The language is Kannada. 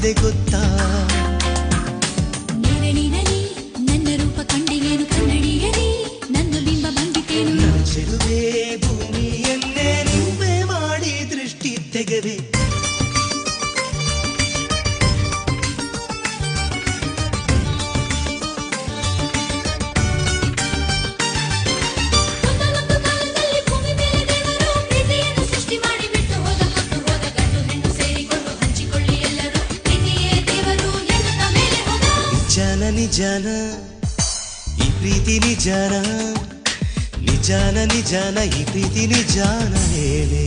ಬಂದಿದೆ ಗೊತ್ತಾ ನೆರಳಿನಲ್ಲಿ ನನ್ನ ರೂಪ ಕಂಡಿಯೇನು ಕನ್ನಡಿಯಲಿ ನನ್ನ ಬಿಂಬ ಬಂದಿತೇನು ಚೆಲುವೆ ಭೂಮಿಯನ್ನೇ ನಿಂಬೆ ಮಾಡಿ ದೃಷ್ಟಿ ತೆಗೆದೆ ನಿಜಾನ ಈ ಪ್ರೀತಿ ನಿಜಾನ ನಿಜಾನ ನಿಜಾನ ಈ ಪ್ರೀತಿ ನಿಜಾನ ಹೇಳೇ